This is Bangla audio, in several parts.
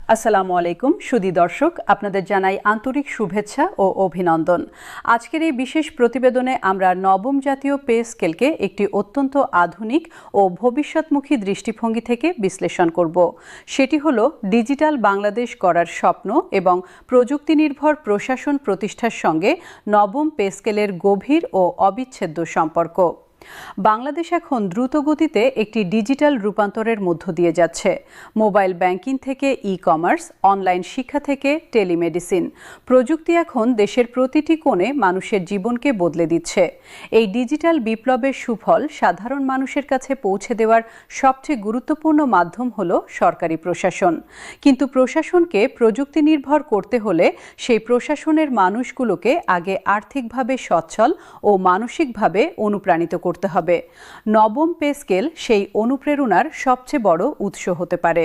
আসসালামু আলাইকুম সুধী দর্শক, আপনাদের জানাই আন্তরিক শুভেচ্ছা ও অভিনন্দন। আজকের এই বিশেষ প্রতিবেদনে আমরা নবম জাতীয় পে স্কেলকে একটি অত্যন্ত আধুনিক ও ভবিষ্যৎমুখী দৃষ্টিভঙ্গি থেকে বিশ্লেষণ করব। সেটি হলো ডিজিটাল বাংলাদেশ গড়ার স্বপ্ন এবং প্রযুক্তি নির্ভর প্রশাসন প্রতিষ্ঠার সঙ্গে নবম পে স্কেলের গভীর ও অবিচ্ছেদ্য সম্পর্ক। বাংলাদেশ এখন দ্রুত গতিতে একটি ডিজিটাল রূপান্তরের মধ্য দিয়ে যাচ্ছে। মোবাইল ব্যাংকিং থেকে ই-কমার্স, অনলাইন শিক্ষা থেকে টেলিমেডিসিন, প্রযুক্তি এখন দেশের প্রতিটি কোণে মানুষের জীবনকে বদলে দিচ্ছে। এই ডিজিটাল বিপ্লবের সুফল সাধারণ মানুষের কাছে পৌঁছে দেওয়ার সবচেয়ে গুরুত্বপূর্ণ মাধ্যম হল সরকারি প্রশাসন। কিন্তু প্রশাসনকে প্রযুক্তি নির্ভর করতে হলে সেই প্রশাসনের মানুষগুলোকে আগে আর্থিকভাবে সচ্ছল ও মানসিকভাবে অনুপ্রাণিত করতে হবে। নবম পে স্কেল সেই অনুপ্রেরণার সবচেয়ে বড় উৎস হতে পারে।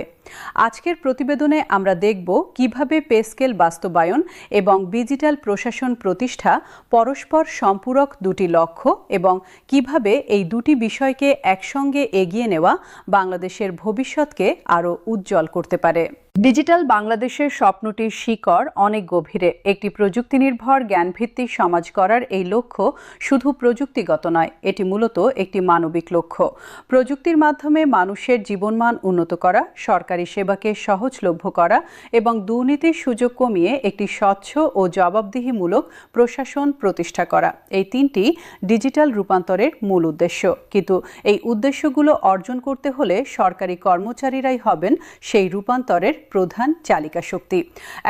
আজকের প্রতিবেদনে আমরা দেখব কিভাবে পে স্কেল বাস্তবায়ন এবং ডিজিটাল প্রশাসন প্রতিষ্ঠা পরস্পর সম্পূরক দুটি লক্ষ্য এবং কিভাবে এই দুটি বিষয়কে একসঙ্গে এগিয়ে নেওয়া বাংলাদেশের ভবিষ্যৎকে আরও উজ্জ্বল করতে পারে। ডিজিটাল বাংলাদেশের স্বপ্নটির শিকড় অনেক গভীরে। একটি প্রযুক্তি নির্ভর জ্ঞানভিত্তিক সমাজ করার এই লক্ষ্য শুধু প্রযুক্তিগত নয়, এটি মূলত একটি মানবিক লক্ষ্য। প্রযুক্তির মাধ্যমে মানুষের জীবনমান উন্নত করা, সরকারি সেবাকে সহজলভ্য করা এবং দুর্নীতির সুযোগ কমিয়ে একটি স্বচ্ছ ও জবাবদিহিমূলক প্রশাসন প্রতিষ্ঠা করা, এই তিনটি ডিজিটাল রূপান্তরের মূল উদ্দেশ্য। কিন্তু এই উদ্দেশ্যগুলো অর্জন করতে হলে সরকারি কর্মচারীরাই হবেন সেই রূপান্তরের প্রধান চালিকা শক্তি।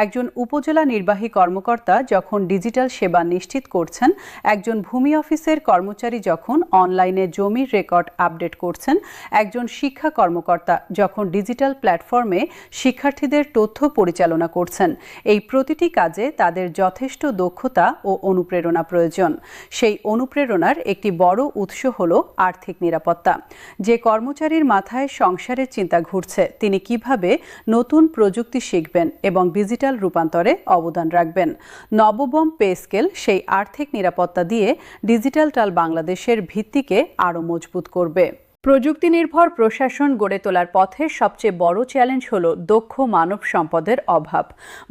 একজন উপজেলা নির্বাহী কর্মকর্তা যখন ডিজিটাল সেবা নিশ্চিত করছেন, একজন ভূমি অফিসের কর্মচারী যখন অনলাইনে জমির রেকর্ড আপডেট করছেন, একজন শিক্ষা কর্মকর্তা যখন ডিজিটাল প্ল্যাটফর্মে শিক্ষার্থীদের তথ্য পরিচালনা করছেন, এই প্রতিটি কাজে তাদের যথেষ্ট দক্ষতা ও অনুপ্রেরণা প্রয়োজন। সেই অনুপ্রেরণার একটি বড় উৎস হল আর্থিক নিরাপত্তা। যে কর্মচারীর মাথায় সংসারের চিন্তা ঘুরছে, তিনি কিভাবে নতুন প্রযুক্তি শিখবেন এবং ডিজিটাল রূপান্তরে অবদান রাখবেন। নবম পে স্কেল সেই আর্থিক নিরাপত্তা দিয়ে ডিজিটাল বাংলাদেশের ভিত্তিকে আরও মজবুত করবে। প্রযুক্তি নির্ভর প্রশাসন গড়ে তোলার পথে সবচেয়ে বড় চ্যালেঞ্জ হল দক্ষ মানব সম্পদের অভাব।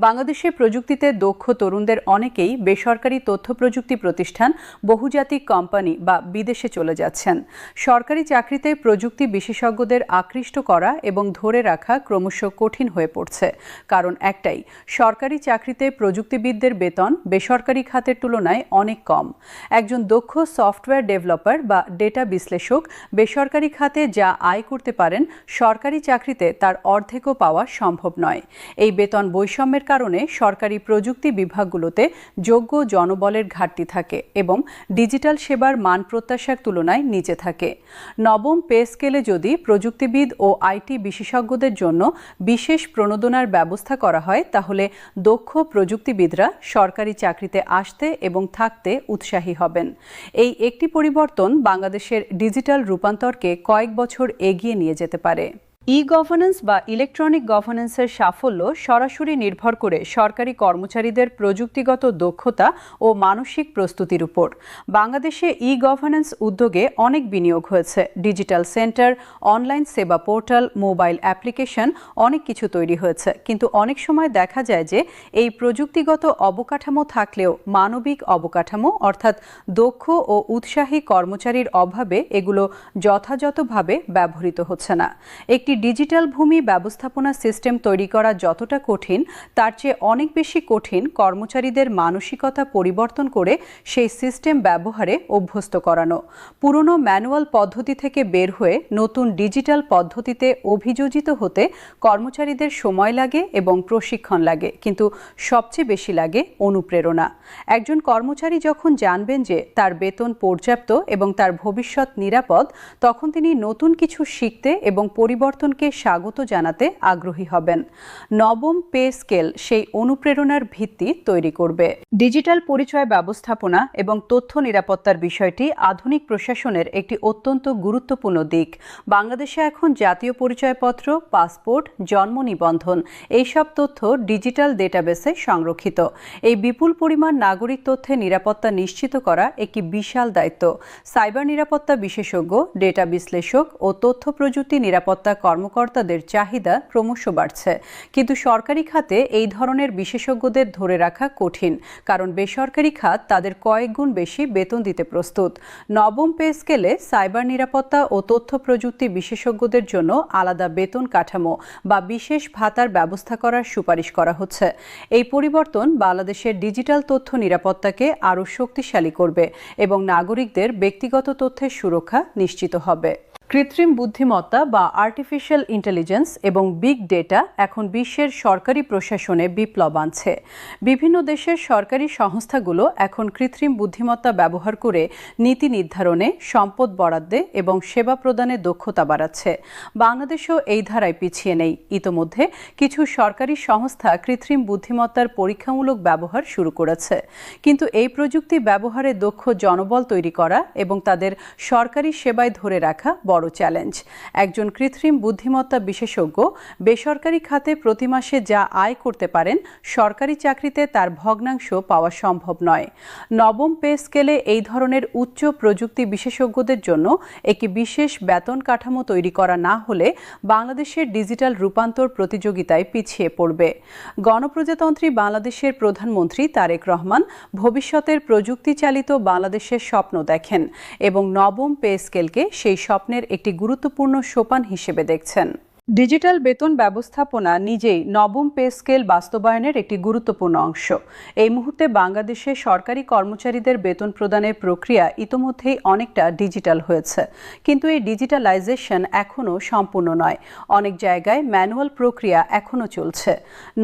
বাংলাদেশে প্রযুক্তিতে দক্ষ তরুণদের অনেকেই বেসরকারি তথ্য প্রযুক্তি প্রতিষ্ঠান, বহুজাতিক কোম্পানি বা বিদেশে চলে যাচ্ছেন। সরকারি চাকরিতে প্রযুক্তি বিশেষজ্ঞদের আকৃষ্ট করা এবং ধরে রাখা ক্রমশ কঠিন হয়ে পড়ছে। কারণ একটাই, সরকারি চাকরিতে প্রযুক্তিবিদদের বেতন বেসরকারি খাতের তুলনায় অনেক কম। একজন দক্ষ সফটওয়্যার ডেভেলপার বা ডেটা বিশ্লেষক বেসরকারি খাতে যা আয় করতে পারেন, সরকারি চাকরিতে তার অর্ধেকও পাওয়া সম্ভব নয়। এই বেতন বৈষম্যের কারণে সরকারি প্রযুক্তি বিভাগগুলোতে যোগ্য জনবলের ঘাটতি থাকে এবং ডিজিটাল সেবার মান প্রত্যাশার তুলনায় নিচে থাকে। নবম পে স্কেলে যদি প্রযুক্তিবিদ ও আইটি বিশেষজ্ঞদের জন্য বিশেষ প্রণোদনার ব্যবস্থা করা হয়, তাহলে দক্ষ প্রযুক্তিবিদরা সরকারি চাকরিতে আসতে এবং থাকতে উৎসাহী হবেন। এই একটি পরিবর্তন বাংলাদেশের ডিজিটাল রূপান্তরকে কয়েক বছর এগিয়ে নিয়ে যেতে পারে। ই-গভর্নেন্স বা ইলেকট্রনিক গভর্নেন্সের সাফল্য সরাসরি নির্ভর করে সরকারি কর্মচারীদের প্রযুক্তিগত দক্ষতা ও মানসিক প্রস্তুতির উপর। বাংলাদেশে ই-গভর্নেন্স উদ্যোগে অনেক বিনিয়োগ হয়েছে। ডিজিটাল সেন্টার, অনলাইন সেবা পোর্টাল, মোবাইল অ্যাপ্লিকেশন, অনেক কিছু তৈরি হয়েছে। কিন্তু অনেক সময় দেখা যায় যে এই প্রযুক্তিগত অবকাঠামো থাকলেও মানবিক অবকাঠামো অর্থাৎ দক্ষ ও উৎসাহী কর্মচারীর অভাবে এগুলো যথাযথভাবে ব্যবহৃত হচ্ছে না। একটি ডিজিটাল ভূমি ব্যবস্থাপনা সিস্টেম তৈরি করা যতটা কঠিন, তার চেয়ে অনেক বেশি কঠিন কর্মচারীদের মানসিকতা পরিবর্তন করে সেই সিস্টেম ব্যবহারে অভ্যস্ত করানো। পুরনো ম্যানুয়াল পদ্ধতি থেকে বের হয়ে নতুন ডিজিটাল পদ্ধতিতে অভিযোজিত হতে কর্মচারীদের সময় লাগে এবং প্রশিক্ষণ লাগে, কিন্তু সবচেয়ে বেশি লাগে অনুপ্রেরণা। একজন কর্মচারী যখন জানবেন যে তার বেতন পর্যাপ্ত এবং তার ভবিষ্যৎ নিরাপদ, তখন তিনি নতুন কিছু শিখতে এবং পরিবর্তনকে স্বাগত জানাতে আগ্রহী হবেন। নবম পে স্কেল সেই অনুপ্রেরণার ভিত্তি তৈরি করবে। ডিজিটাল পরিচয় ব্যবস্থাপনা এবং তথ্য নিরাপত্তার বিষয়টি আধুনিক প্রশাসনের একটি অত্যন্ত গুরুত্বপূর্ণ দিক। বাংলাদেশে এখন জাতীয় পরিচয়পত্র, পাসপোর্ট, জন্ম নিবন্ধন এইসব তথ্য ডিজিটাল ডেটাবেসে সংরক্ষিত। এই বিপুল পরিমাণ নাগরিক তথ্যের নিরাপত্তা নিশ্চিত করা একটি বিশাল দায়িত্ব। সাইবার নিরাপত্তা বিশেষজ্ঞ, ডেটা বিশ্লেষক ও তথ্য প্রযুক্তি নিরাপত্তা কর্মকর্তাদের চাহিদা ক্রমশ বাড়ছে, কিন্তু সরকারি খাতে এই ধরনের বিশেষজ্ঞদের ধরে রাখা কঠিন, কারণ বেসরকারি খাত তাদের কয়েক গুণ বেশি বেতন দিতে প্রস্তুত। নবম পে স্কেলে সাইবার নিরাপত্তা ও তথ্য প্রযুক্তি বিশেষজ্ঞদের জন্য আলাদা বেতন কাঠামো বা বিশেষ ভাতার ব্যবস্থা করার সুপারিশ করা হচ্ছে। এই পরিবর্তন বাংলাদেশের ডিজিটাল তথ্য নিরাপত্তাকে আরও শক্তিশালী করবে এবং নাগরিকদের ব্যক্তিগত তথ্যের সুরক্ষা নিশ্চিত হবে। কৃত্রিম বুদ্ধিমত্তা বা আর্টিফিশিয়াল ইন্টেলিজেন্স এবং বিগ ডেটা এখন বিশ্বের সরকারি প্রশাসনে বিপ্লব আনছে। বিভিন্ন দেশের সরকারি সংস্থাগুলো এখন কৃত্রিম বুদ্ধিমত্তা ব্যবহার করে নীতি নির্ধারণে, সম্পদ বরাদ্দে এবং সেবা প্রদানে দক্ষতা বাড়াচ্ছে। বাংলাদেশও এই ধারায় পিছিয়ে নেই। ইতোমধ্যে কিছু সরকারি সংস্থা কৃত্রিম বুদ্ধিমত্তার পরীক্ষামূলক ব্যবহার শুরু করেছে, কিন্তু এই প্রযুক্তি ব্যবহারে দক্ষ জনবল তৈরি করা এবং তাদের সরকারি সেবায় ধরে রাখা বড় চ্যালেঞ্জ। একজন কৃত্রিম বুদ্ধিমত্তা বিশেষজ্ঞ বেসরকারি খাতে প্রতি মাসে যা আয় করতে পারেন, সরকারি চাকরিতে তার ভগ্নাংশ পাওয়া সম্ভব নয়। নবম পে স্কেলে এই ধরনের উচ্চ প্রযুক্তি বিশেষজ্ঞদের জন্য একটি বিশেষ বেতন কাঠামো তৈরি করা না হলে বাংলাদেশের ডিজিটাল রূপান্তর প্রতিযোগিতায় পিছিয়ে পড়বে। গণপ্রজাতন্ত্রী বাংলাদেশের প্রধানমন্ত্রী তারেক রহমান ভবিষ্যতের প্রযুক্তি চালিত বাংলাদেশের স্বপ্ন দেখেন এবং নবম পে স্কেলকে সেই স্বপ্নের একটি গুরুত্বপূর্ণ সোপান হিসেবে দেখছেন। ডিজিটাল বেতন ব্যবস্থাপনা নিজেই নবম পে স্কেল বাস্তবায়নের একটি গুরুত্বপূর্ণ অংশ। এই মুহূর্তে বাংলাদেশে সরকারি কর্মচারীদের বেতন প্রদানের প্রক্রিয়া ইতোমধ্যেই অনেকটা ডিজিটাল হয়েছে, কিন্তু এই ডিজিটালাইজেশন এখনও সম্পূর্ণ নয়। অনেক জায়গায় ম্যানুয়াল প্রক্রিয়া এখনও চলছে।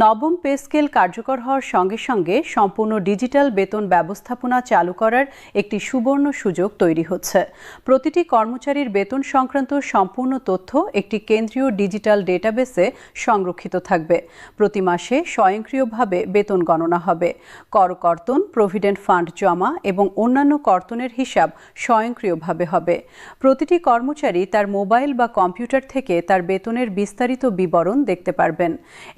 নবম পে স্কেল কার্যকর হওয়ার সঙ্গে সঙ্গে সম্পূর্ণ ডিজিটাল বেতন ব্যবস্থাপনা চালু করার একটি সুবর্ণ সুযোগ তৈরি হচ্ছে। প্রতিটি কর্মচারীর বেতন সংক্রান্ত সম্পূর্ণ তথ্য একটি কেন্দ্রীয় ডিজিটাল ডেটাবেসে সংরক্ষিত থাকবে। প্রতি মাসে স্বয়ংক্রিয়ভাবে বেতন গণনা হবে। কর কর্তন, প্রভিডেন্ট ফান্ড জমা এবং অন্যান্য কর্তনের হিসাব স্বয়ংক্রিয়ভাবে হবে। প্রতিটি কর্মচারী তার মোবাইল বা কম্পিউটার থেকে তার বেতনের বিস্তারিত বিবরণ দেখতে পারবেন।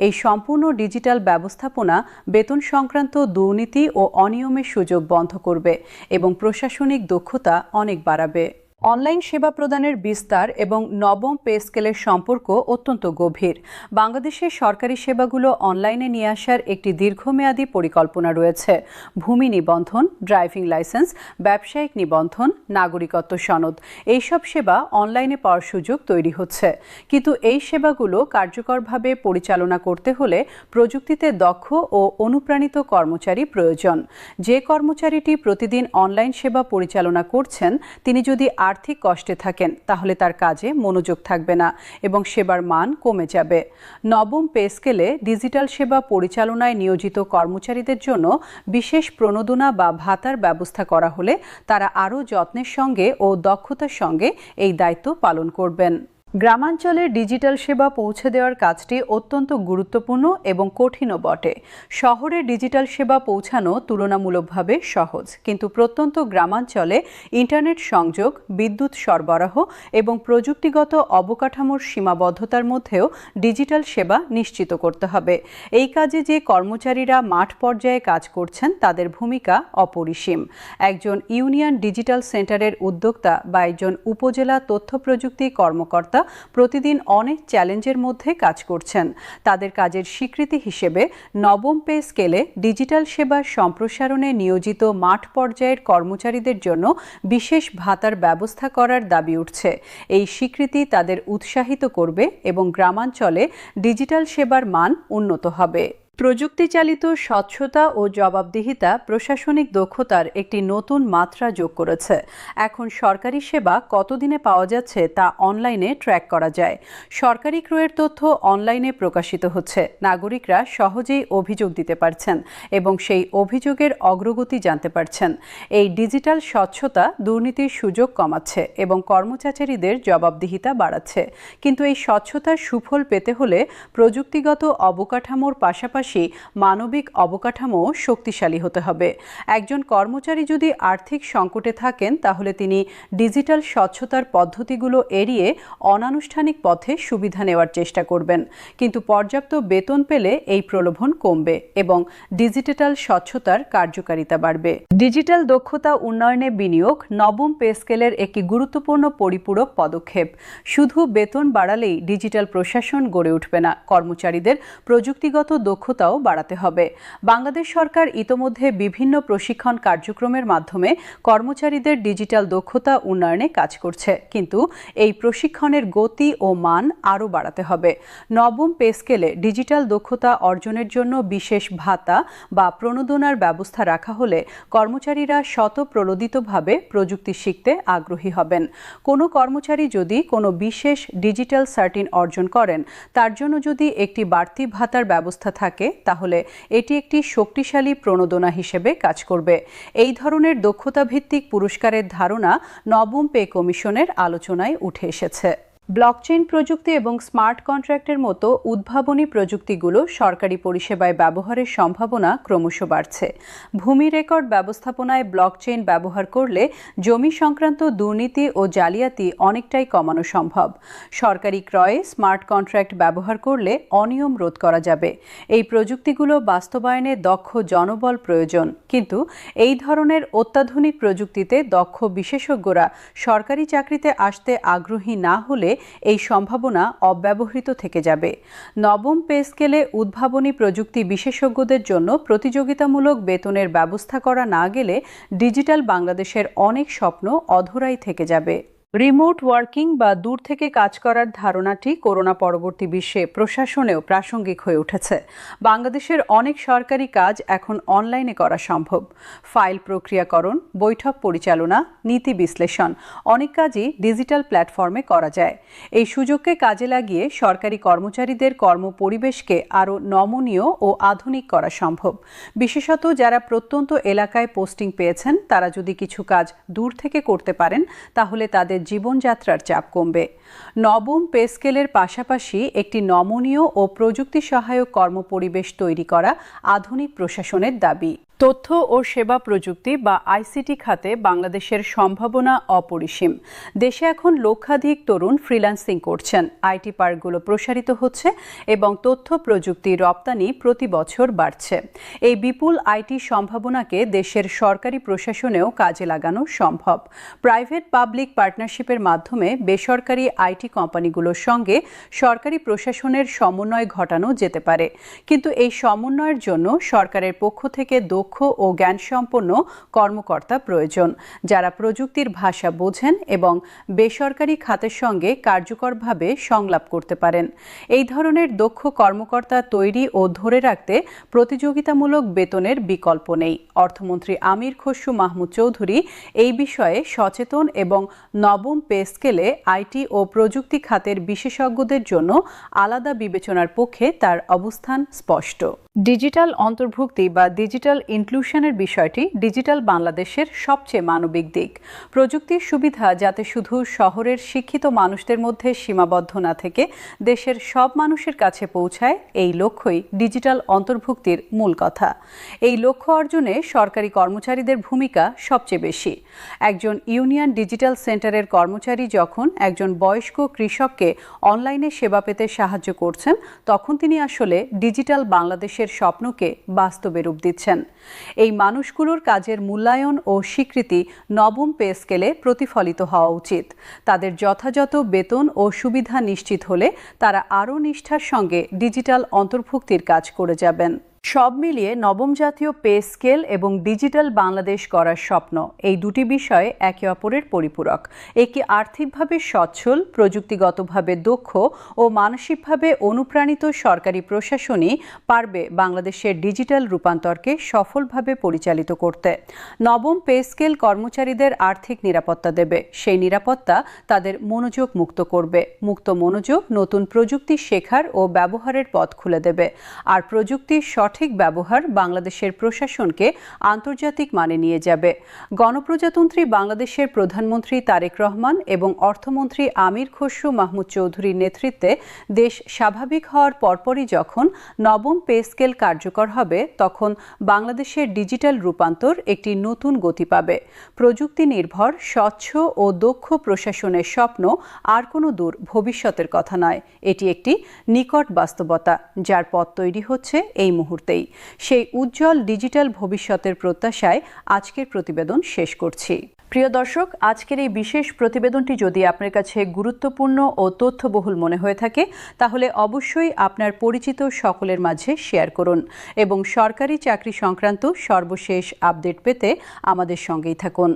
এই সম্পূর্ণ ডিজিটাল ব্যবস্থাপনা বেতন সংক্রান্ত দুর্নীতি ও অনিয়মের সুযোগ বন্ধ করবে এবং প্রশাসনিক দক্ষতা অনেক বাড়াবে। অনলাইন সেবা প্রদানের বিস্তার এবং নবম পে স্কেলের সম্পর্ক অত্যন্ত গভীর। বাংলাদেশের সরকারি সেবাগুলো অনলাইনে নিয়ে আসার একটি দীর্ঘমেয়াদী পরিকল্পনা রয়েছে। ভূমি নিবন্ধন, ড্রাইভিং লাইসেন্স, ব্যবসায়িক নিবন্ধন, নাগরিকত্ব সনদ, এইসব সেবা অনলাইনে পাওয়ার সুযোগ তৈরি হচ্ছে। কিন্তু এই সেবাগুলো কার্যকরভাবে পরিচালনা করতে হলে প্রযুক্তিতে দক্ষ ও অনুপ্রাণিত কর্মচারী প্রয়োজন। যে কর্মচারীটি প্রতিদিন অনলাইন সেবা পরিচালনা করছেন, তিনি যদি আর্থিক কষ্টে থাকেন তাহলে তার কাজে মনোযোগ থাকবে না এবং সেবার মান কমে যাবে। নবম পে স্কেলে ডিজিটাল সেবা পরিচালনায় নিয়োজিত কর্মচারীদের জন্য বিশেষ প্রণোদনা বা ভাতার ব্যবস্থা করা হলে তারা আরও যত্নের সঙ্গে ও দক্ষতার সঙ্গে এই দায়িত্ব পালন করবেন। গ্রামাঞ্চলে ডিজিটাল সেবা পৌঁছে দেওয়ার কাজটি অত্যন্ত গুরুত্বপূর্ণ এবং কঠিনও বটে। শহরে ডিজিটাল সেবা পৌঁছানো তুলনামূলকভাবে সহজ, কিন্তু প্রত্যন্ত গ্রামাঞ্চলে ইন্টারনেট সংযোগ, বিদ্যুৎ সরবরাহ এবং প্রযুক্তিগত অবকাঠামোর সীমাবদ্ধতার মধ্যেও ডিজিটাল সেবা নিশ্চিত করতে হবে। এই কাজে যে কর্মচারীরা মাঠ পর্যায়ে কাজ করছেন তাদের ভূমিকা অপরিসীম। একজন ইউনিয়ন ডিজিটাল সেন্টারের উদ্যোক্তা বা একজন উপজেলা তথ্য প্রযুক্তি কর্মকর্তা প্রতিদিন অনেক চ্যালেঞ্জের মধ্যে কাজ করছেন। তাদের কাজের স্বীকৃতি হিসেবে নবম পে স্কেলে ডিজিটাল সেবার সম্প্রসারণে নিয়োজিত মাঠ পর্যায়ের কর্মচারীদের জন্য বিশেষ ভাতার ব্যবস্থা করার দাবি উঠছে। এই স্বীকৃতি তাদের উৎসাহিত করবে এবং গ্রামাঞ্চলে ডিজিটাল সেবার মান উন্নত হবে। প্রযুক্তি চালিত স্বচ্ছতা ও জবাবদিহিতা প্রশাসনিক দক্ষতার একটি নতুন মাত্রা যোগ করেছে। এখন সরকারি সেবা কতদিনে পাওয়া যাচ্ছে তা অনলাইনে ট্র্যাক করা যায়। সরকারি ক্রয়ের তথ্য অনলাইনে প্রকাশিত হচ্ছে। নাগরিকরা সহজেই অভিযোগ দিতে পারছেন এবং সেই অভিযোগের অগ্রগতি জানতে পারছেন। এই ডিজিটাল স্বচ্ছতা দুর্নীতির সুযোগ কমাচ্ছে এবং কর্মচারীদের জবাবদিহিতা বাড়াচ্ছে। কিন্তু এই স্বচ্ছতার সুফল পেতে হলে প্রযুক্তিগত অবকাঠামোর পাশাপাশি পাশাপাশি মানবিক অবকাঠামো শক্তিশালী হতে হবে। একজন কর্মচারী যদি আর্থিক সংকটে থাকেন তাহলে তিনি ডিজিটাল স্বচ্ছতার পদ্ধতিগুলো এড়িয়ে অনানুষ্ঠানিক পথে সুবিধা নেওয়ার চেষ্টা করবেন, কিন্তু পর্যাপ্ত বেতন পেলে এই প্রলোভন কমবে এবং ডিজিটাল স্বচ্ছতার কার্যকারিতা বাড়বে। ডিজিটাল দক্ষতা উন্নয়নে বিনিয়োগ নবম পে স্কেলের একটি গুরুত্বপূর্ণ পরিপূরক পদক্ষেপ। শুধু বেতন বাড়ালেই ডিজিটাল প্রশাসন গড়ে উঠবে না, কর্মচারীদের প্রযুক্তিগত দক্ষতাও বাড়াতে হবে। বাংলাদেশ সরকার ইতোমধ্যে বিভিন্ন প্রশিক্ষণ কার্যক্রমের মাধ্যমে কর্মচারীদের ডিজিটাল দক্ষতা উন্নয়নে কাজ করছে, কিন্তু এই প্রশিক্ষণের গতি ও মান আরও বাড়াতে হবে। নবম পে স্কেলে ডিজিটাল দক্ষতা অর্জনের জন্য বিশেষ ভাতা বা প্রণোদনার ব্যবস্থা রাখা হলে কর্মচারীরা স্বতঃপ্রণোদিতভাবে প্রযুক্তি শিখতে আগ্রহী হবেন। কোনো কর্মচারী যদি কোনো বিশেষ ডিজিটাল সার্টিন অর্জন করেন, তার জন্য যদি একটি বাড়তি ভাতার ব্যবস্থা থাকে, তাহলে এটি একটি শক্তিশালী প্রণোদনা হিসেবে কাজ করবে। এই ধরনের দক্ষতা ভিত্তিক পুরস্কারের ধারণা নবম পে কমিশনের আলোচনায় উঠে এসেছে। ব্লকচেইন প্রযুক্তি এবং স্মার্ট কন্ট্রাক্টের মতো উদ্ভাবনী প্রযুক্তিগুলো সরকারি পরিষেবায় ব্যবহারের সম্ভাবনা ক্রমশ বাড়ছে। ভূমি রেকর্ড ব্যবস্থাপনায় ব্লকচেইন ব্যবহার করলে জমি সংক্রান্ত দুর্নীতি ও জালিয়াতি অনেকটাই কমানো সম্ভব। সরকারি ক্রয়ে স্মার্ট কন্ট্রাক্ট ব্যবহার করলে অনিয়ম রোধ করা যাবে। এই প্রযুক্তিগুলো বাস্তবায়নে দক্ষ জনবল প্রয়োজন, কিন্তু এই ধরনের অত্যাধুনিক প্রযুক্তিতে দক্ষ বিশেষজ্ঞরা সরকারি চাকরিতে আসতে আগ্রহী না হলে এই সম্ভাবনা অব্যবহৃত থেকে যাবে। নবম পে স্কেলে উদ্ভাবনী প্রযুক্তি বিশেষজ্ঞদের জন্য প্রতিযোগিতামূলক বেতনের ব্যবস্থা করা না গেলে ডিজিটাল বাংলাদেশের অনেক স্বপ্ন অধরাই থেকে যাবে। রিমোট ওয়ার্কিং বা দূর থেকে কাজ করার ধারণাটি করোনা পরবর্তী বিশ্বে প্রশাসনেও প্রাসঙ্গিক হয়ে উঠেছে। বাংলাদেশের অনেক সরকারি কাজ এখন অনলাইনে করা সম্ভব। ফাইল প্রক্রিয়াকরণ, বৈঠক পরিচালনা, নীতি বিশ্লেষণ অনেক কাজই ডিজিটাল প্ল্যাটফর্মে করা যায়। এই সুযোগকে কাজে লাগিয়ে সরকারি কর্মচারীদের কর্মপরিবেশকে আরও নমনীয় ও আধুনিক করা সম্ভব। বিশেষত যারা প্রত্যন্ত এলাকায় পোস্টিং পেয়েছেন, তারা যদি কিছু কাজ দূর থেকে করতে পারেন, তাহলে তাদের জীবনযাত্রার চাপ কমবে। নবম পে স্কেলের পাশাপাশি একটি নমনীয় ও প্রযুক্তি সহায়ক কর্মপরিবেশ তৈরি করা আধুনিক প্রশাসনের দাবি। তথ্য ও সেবা প্রযুক্তি বা আইসিটি খাতে বাংলাদেশের সম্ভাবনা অপরিসীম। দেশে এখন লক্ষাধিক তরুণ ফ্রিল্যান্সিং করছেন, আইটি পার্কগুলো প্রসারিত হচ্ছে এবং তথ্য প্রযুক্তি রপ্তানি প্রতি বছর বাড়ছে। এই বিপুল আইটি সম্ভাবনাকে দেশের সরকারি প্রশাসনেও কাজে লাগানো সম্ভব। প্রাইভেট পাবলিক পার্টনারশিপের মাধ্যমে বেসরকারি আইটি কোম্পানিগুলোর সঙ্গে সরকারি প্রশাসনের সমন্বয় ঘটানো যেতে পারে, কিন্তু এই সমন্বয়ের জন্য সরকারের পক্ষ থেকে দক্ষ ও জ্ঞানসম্পন্ন কর্মকর্তা প্রয়োজন, যারা প্রযুক্তির ভাষা বোঝেন এবং বেসরকারি খাতের সঙ্গে কার্যকরভাবে সংলাপ করতে পারেন। এই ধরনের দক্ষ কর্মকর্তা তৈরি ও ধরে রাখতে প্রতিযোগিতামূলক বেতনের বিকল্প নেই। অর্থমন্ত্রী আমির খসরু মাহমুদ চৌধুরী এই বিষয়ে সচেতন এবং নবম পে স্কেলে আইটি ও প্রযুক্তি খাতের বিশেষজ্ঞদের জন্য আলাদা বিবেচনার পক্ষে তার অবস্থান স্পষ্ট। ডিজিটাল অন্তর্ভুক্তি বা ডিজিটাল ইনক্লুশনের বিষয়টি ডিজিটাল বাংলাদেশের সবচেয়ে মানবিক দিক। প্রযুক্তির সুবিধা যাতে শুধু শহরের শিক্ষিত মানুষদের মধ্যে সীমাবদ্ধ না থেকে দেশের সব মানুষের কাছে পৌঁছায়, এই লক্ষ্যই ডিজিটাল অন্তর্ভুক্তির মূল কথা। এই লক্ষ্য অর্জনে সরকারি কর্মচারীদের ভূমিকা সবচেয়ে বেশি। একজন ইউনিয়ন ডিজিটাল সেন্টারের কর্মচারী যখন একজন বয়স্ক কৃষককে অনলাইনে সেবা পেতে সাহায্য করছেন, তখন তিনি আসলে ডিজিটাল বাংলাদেশের স্বপ্নকে বাস্তবে রূপ দিচ্ছেন। এই মানুষগুলোর কাজের মূল্যায়ন ও স্বীকৃতি নবম পে স্কেলে প্রতিফলিত হওয়া উচিত। তাদের যথাযথ বেতন ও সুবিধা নিশ্চিত হলে তারা আরও নিষ্ঠার সঙ্গে ডিজিটাল অন্তর্ভুক্তির কাজ করে যাবেন। সব মিলিয়ে নবম জাতীয় পে স্কেল এবং ডিজিটাল বাংলাদেশ গড়ার স্বপ্ন, এই দুটি বিষয় একে অপরের পরিপূরক। একটি আর্থিকভাবে সচ্ছল, প্রযুক্তিগতভাবে দক্ষ ও মানসিকভাবে অনুপ্রাণিত সরকারি প্রশাসনই পারবে বাংলাদেশের ডিজিটাল রূপান্তরকে সফলভাবে পরিচালিত করতে। নবম পে স্কেল কর্মচারীদের আর্থিক নিরাপত্তা দেবে, সেই নিরাপত্তা তাদের মনোযোগ মুক্ত করবে। মুক্ত মনোযোগ নতুন প্রযুক্তি শেখার ও ব্যবহারের পথ খুলে দেবে, আর প্রযুক্তির সঠিক ব্যবহার বাংলাদেশের প্রশাসনকে আন্তর্জাতিক মানে নিয়ে যাবে। গণপ্রজাতন্ত্রী বাংলাদেশের প্রধানমন্ত্রী তারেক রহমান এবং অর্থমন্ত্রী আমির খসরু মাহমুদ চৌধুরীর নেতৃত্বে দেশ স্বাভাবিক হওয়ার পরপরই যখন নবম পে স্কেল কার্যকর হবে, তখন বাংলাদেশের ডিজিটাল রূপান্তর একটি নতুন গতি পাবে। প্রযুক্তি নির্ভর, স্বচ্ছ ও দক্ষ প্রশাসনের স্বপ্ন আর কোনো দূর ভবিষ্যতের কথা নয়, এটি একটি নিকট বাস্তবতা, যার পথ তৈরি হচ্ছে এই মুহূর্তেই। সেই উজ্জ্বল ডিজিটাল ভবিষ্যতের প্রত্যাশায় আজকের প্রতিবেদন শেষ করছি। প্রিয় দর্শক, আজকের এই বিশেষ প্রতিবেদনটি যদি আপনার কাছে গুরুত্বপূর্ণ ও তথ্যবহুল মনে হয়ে থাকে, তাহলে অবশ্যই আপনার পরিচিত সকলের মাঝে শেয়ার করুন এবং সরকারি চাকরি সংক্রান্ত সর্বশেষ আপডেট পেতে আমাদের সঙ্গেই থাকুন।